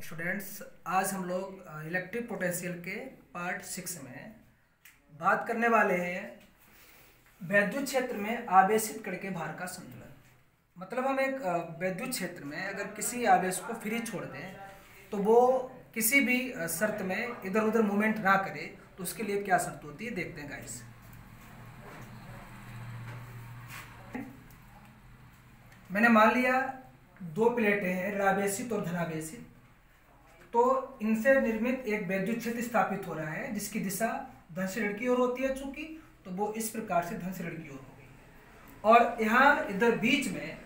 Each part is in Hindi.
स्टूडेंट्स, आज हम लोग इलेक्ट्रिक पोटेंशियल के पार्ट 6 में बात करने वाले हैं वैद्युत क्षेत्र में आवेशित कण के भार का संतुलन। मतलब हम एक वैद्युत क्षेत्र में अगर किसी आवेश को फ्री छोड़ दें तो वो किसी भी शर्त में इधर उधर मूवमेंट ना करे, तो उसके लिए क्या शर्त होती है देखते हैं गाइस। मैंने मान लिया दो प्लेटें हैं, ऋणावेशित और धनावेशित, तो इनसे निर्मित एक वैद्युत क्षेत्र स्थापित हो रहा है जिसकी दिशा धन से ऋण की ओर होती है। चूंकि तो वो इस प्रकार से धन से ऋण की ओर हो गई और यहाँ इधर बीच में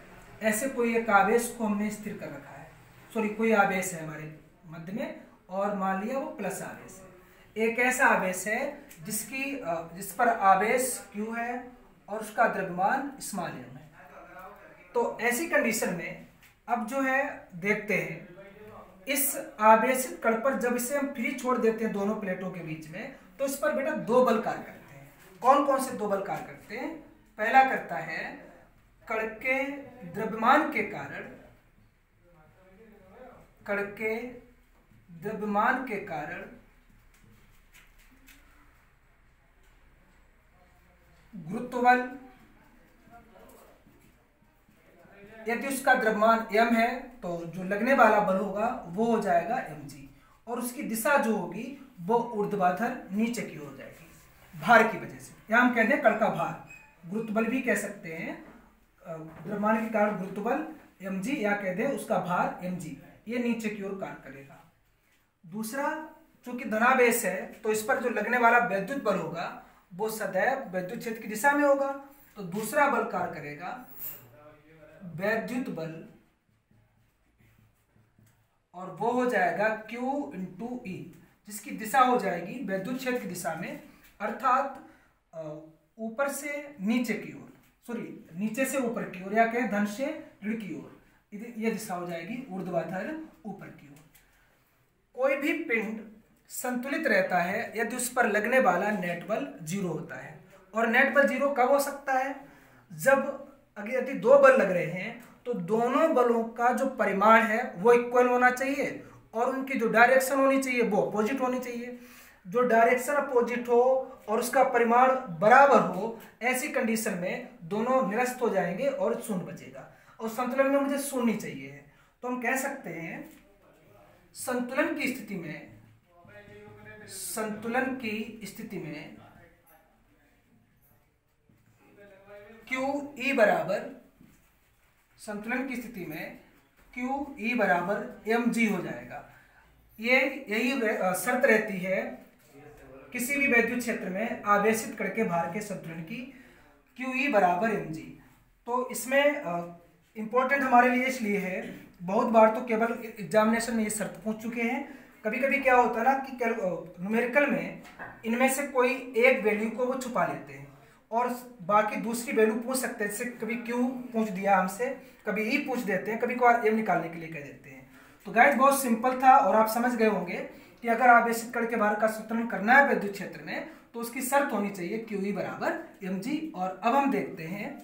ऐसे कोई एक आवेश को हमने स्थिर कर रखा है। सॉरी, कोई आवेश है हमारे मध्य में और मान लिया वो प्लस आवेश है। एक ऐसा आवेश है जिस पर आवेश Q है और उसका द्रव्यमान स्मॉल m है। तो ऐसी कंडीशन में अब जो है देखते हैं इस आवेशित कण पर जब इसे हम फ्री छोड़ देते हैं दोनों प्लेटों के बीच में, तो इस पर बेटा दो बल कार्य करते हैं। कौन कौन से दो बल कार्य करते हैं? पहला करता है कण के द्रव्यमान के कारण, कण के द्रव्यमान के कारण गुरुत्व बल। यदि उसका द्रव्यमान m है तो जो लगने वाला बल होगा वो हो जाएगा mg और उसकी दिशा जो होगी वो ऊर्ध्वाधर नीचे की ओर हो जाएगी भार की वजह से। यहाँ हम कहते हैं कण का भार, गुरुत्व बल भी कह सकते हैं, द्रव्यमान के कारण गुरुत्व बल mg या कह दें उसका भार mg, ये नीचे की ओर कार्य करेगा। दूसरा, चूंकि धनावेश है तो इस पर जो लगने वाला वैद्युत बल होगा वो सदैव वैद्युत क्षेत्र की दिशा में होगा। तो दूसरा बल कार्य करेगा वैद्युत बल और वो हो जाएगा Q × E, जिसकी दिशा हो जाएगी वैद्युत क्षेत्र की दिशा में, अर्थात ऊपर से नीचे की ओर, सॉरी नीचे से ऊपर की ओर या कहें धन से ऋण की ओर, ये दिशा हो जाएगी ऊर्ध्वाधर ऊपर की ओर। कोई भी पिंड संतुलित रहता है यदि उस पर लगने वाला नेट बल 0 होता है। और नेट बल 0 कब हो सकता है? जब अगर यदि दो बल लग रहे हैं तो दोनों बलों का जो परिमाण है वो इक्वल होना चाहिए और उनकी जो डायरेक्शन होनी चाहिए वो अपोजिट होनी चाहिए। जो डायरेक्शन अपोजिट हो और उसका परिमाण बराबर हो, ऐसी कंडीशन में दोनों निरस्त हो जाएंगे और शून्य बचेगा। और संतुलन में मुझे शून्य चाहिए है, तो हम कह सकते हैं संतुलन की स्थिति में QE बराबर, संतुलन की स्थिति में QE बराबर mg हो जाएगा। यही शर्त रहती है किसी भी वैद्युत क्षेत्र में आवेशित कण के भार के संतुलन की, QE बराबर mg। तो इसमें इंपॉर्टेंट हमारे लिए इसलिए है, बहुत बार तो केवल एग्जामिनेशन में ये शर्त पूछ चुके हैं। कभी कभी क्या होता है ना कि न्यूमेरिकल में इनमें से कोई एक वैल्यू को वो छुपा लेते हैं और बाकी दूसरी वैल्यू पूछ सकते हैं। जैसे कभी Q पूछ दिया हमसे, कभी E पूछ देते हैं, कभी कभार m निकालने के लिए कह देते हैं। तो गाइस बहुत सिंपल था और आप समझ गए होंगे कि अगर आवेशित कण के भार का संतुलन करना है वैद्युत क्षेत्र में तो उसकी शर्त होनी चाहिए QE बराबर mg। और अब हम देखते हैं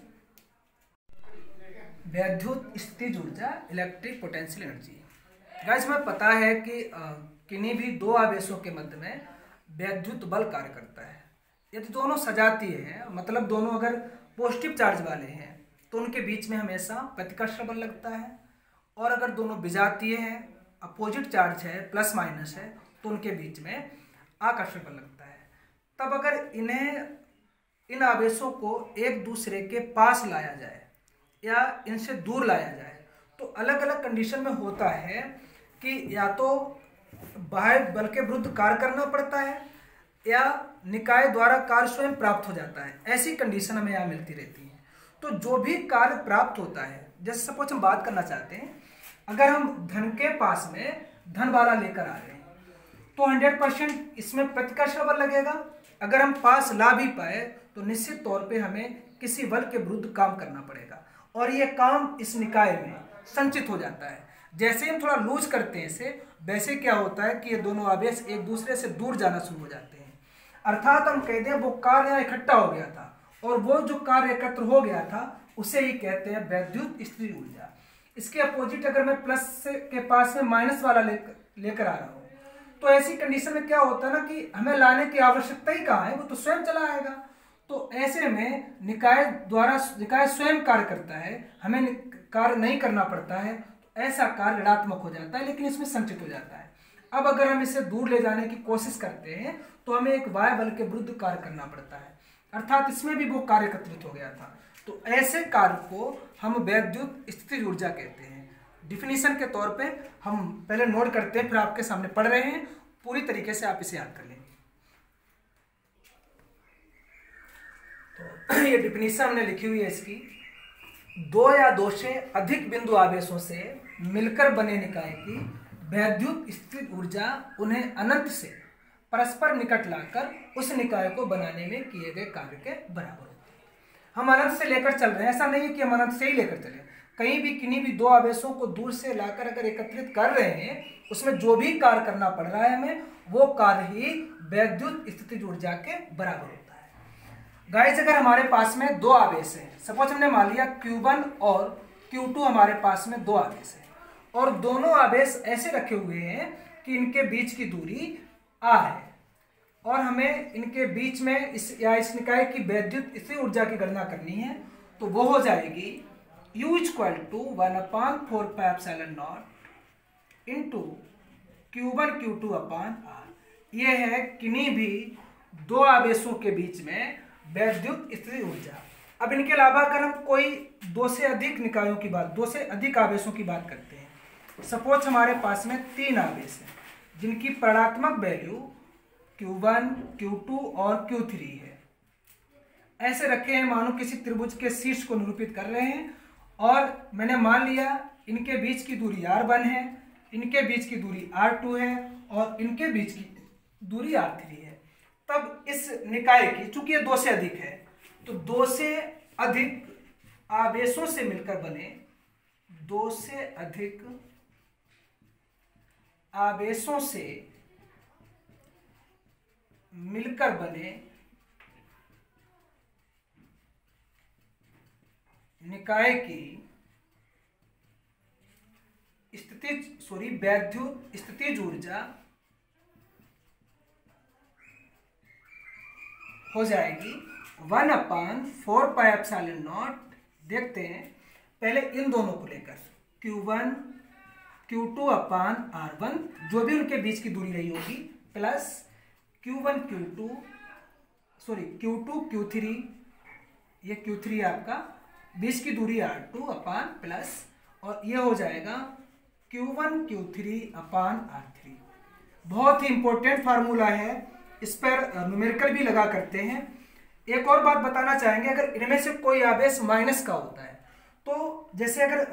वैद्युत स्थितिज ऊर्जा, इलेक्ट्रिक पोटेंशियल एनर्जी। गाइस हमें पता है कि किन्हीं भी दो आवेशों के मध्य में वैद्युत बल कार्य करता है। यदि दोनों सजातीय हैं, मतलब दोनों अगर पॉजिटिव चार्ज वाले हैं तो उनके बीच में हमेशा प्रतिकर्षण बल लगता है, और अगर दोनों विजातीय हैं, अपोजिट चार्ज है, प्लस माइनस है, तो उनके बीच में आकर्षण बल लगता है। तब अगर इन आवेशों को एक दूसरे के पास लाया जाए या इनसे दूर लाया जाए तो अलग अलग कंडीशन में होता है कि या तो बाह्य बल के विरुद्ध कार्य करना पड़ता है या निकाय द्वारा कार्य स्वयं प्राप्त हो जाता है। ऐसी कंडीशन हमें यहाँ मिलती रहती है। तो जो भी कार्य प्राप्त होता है, जैसे सपोज हम बात करना चाहते हैं, अगर हम धन के पास में धन वाला लेकर आ रहे हैं तो 100% इसमें प्रतिकर्षण बल लगेगा। अगर हम पास ला भी पाए तो निश्चित तौर पे हमें किसी बल के विरुद्ध काम करना पड़ेगा और ये काम इस निकाय में संचित हो जाता है। जैसे हम थोड़ा लूज करते हैं इसे, वैसे क्या होता है कि ये दोनों आवेश एक दूसरे से दूर जाना शुरू हो जाते हैं। अर्थात हम कहते हैं वो कार्य यहाँ इकट्ठा हो गया था और वो जो कार्य एकत्र हो गया था उसे ही कहते हैं वैद्युत स्थितिज ऊर्जा। इसके अपोजिट अगर मैं प्लस के पास में माइनस वाला लेकर आ रहा हूँ, तो ऐसी कंडीशन में क्या होता है ना कि हमें लाने की आवश्यकता ही कहाँ है, वो तो स्वयं चला आएगा। तो ऐसे में निकाय स्वयं कार्य करता है, हमें कार्य नहीं करना पड़ता है, तो ऐसा कार्य ऋणात्मक हो जाता है, लेकिन इसमें संचित हो जाता है। अब अगर हम इसे दूर ले जाने की कोशिश करते हैं तो हमें एक वाय बल के विरुद्ध कार्य करना पड़ता है, अर्थात इसमें भी वो कार्य एकत्रित हो गया था। तो ऐसे कार्य को हम वैद्युत स्थितिज ऊर्जा कहते हैं। डिफिनीशन के तौर पे हम पहले नोट करते हैं, फिर आपके सामने पढ़ रहे हैं, पूरी तरीके से आप इसे याद कर लें। तो ये डिफिनीशन हमने लिखी हुई है इसकी, दो या दो से अधिक बिंदु आवेशों से मिलकर बने निकाय की वैद्युत स्थितिज ऊर्जा उन्हें अनंत से परस्पर निकट लाकर उस निकाय को बनाने में किए गए कार्य के बराबर होती है। हम अनंत से लेकर चल रहे हैं, ऐसा नहीं है कि हम अनंत से ही लेकर चले, कहीं भी किन्हीं भी दो आवेशों को दूर से लाकर अगर एकत्रित कर रहे हैं, उसमें जो भी कार्य करना पड़ रहा है हमें, वो कार्य ही वैद्युत स्थितिज ऊर्जा के बराबर होता है। गाइस, अगर हमारे पास में दो आवेश हैं, सपोज हमने मान लिया Q1 और Q2 हमारे पास में दो आवेश हैं, और दोनों आवेश ऐसे रखे हुए हैं कि इनके बीच की दूरी r है, और हमें इनके बीच में इस निकाय की वैद्युत स्थितिज ऊर्जा की गणना करनी है, तो वो हो जाएगी U = 1/4πε0 इंटू Q1 Q2/r। ये है किन्हीं भी दो आवेशों के बीच में वैद्युत स्थितिज ऊर्जा। अब इनके अलावा अगर हम कोई दो से अधिक निकायों की बात, दो से अधिक आवेशों की बात करते हैं, सपोज हमारे पास में तीन आवेश हैं जिनकी परिणात्मक वैल्यू Q1, Q2 और Q3 है, ऐसे रखे हैं, मानो किसी त्रिभुज के शीर्ष को निरूपित कर रहे हैं, और मैंने मान लिया इनके बीच की दूरी r1 है, इनके बीच की दूरी r2 है, और इनके बीच की दूरी r3 है। तब इस निकाय की, चूंकि ये दो से अधिक है, तो दो से अधिक आवेशों से मिलकर बने, दो से अधिक आवेशों से मिलकर बने निकाय की वैद्युत स्थितिज ऊर्जा हो जाएगी 1/4πε0। देखते हैं पहले इन दोनों को लेकर, Q1 Q2/r1 जो भी उनके बीच की दूरी रही होगी, प्लस Q2 Q3, ये Q3 आपका बीच की दूरी r2 प्लस, और ये हो जाएगा Q1 Q3/r3। बहुत ही इंपॉर्टेंट फार्मूला है, इस पर न्यूमेरिकल भी लगा करते हैं। एक और बात बताना चाहेंगे, अगर इनमें से कोई आवेश माइनस का होता है, तो जैसे अगर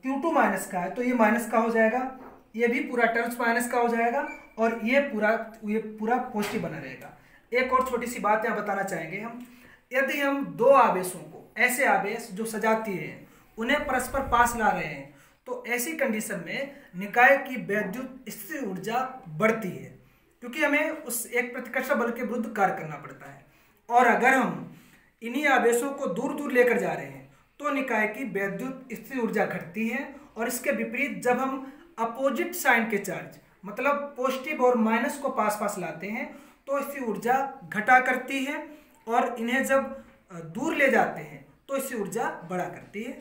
Q2 माइनस का है तो ये माइनस का हो जाएगा, ये भी पूरा टर्म्स माइनस का हो जाएगा, और ये पूरा पॉजिटिव बना रहेगा। एक और छोटी सी बात यहाँ बताना चाहेंगे हम, यदि हम दो आवेशों को, ऐसे आवेश जो सजातीय हैं, उन्हें परस्पर पास ला रहे हैं, तो ऐसी कंडीशन में निकाय की वैद्युत स्थितिज ऊर्जा बढ़ती है, क्योंकि हमें उस एक प्रतिकर्षण बल के विरुद्ध कार्य करना पड़ता है। और अगर हम इन्हीं आवेशों को दूर दूर लेकर जा रहे हैं तो निकाय की वैद्युत स्थितिज ऊर्जा घटती है, और इसके विपरीत जब हम अपोजिट साइन के चार्ज, मतलब पॉजिटिव और माइनस को पास पास लाते हैं, तो इसकी ऊर्जा घटा करती है, और इन्हें जब दूर ले जाते हैं तो इसकी ऊर्जा बढ़ा करती है।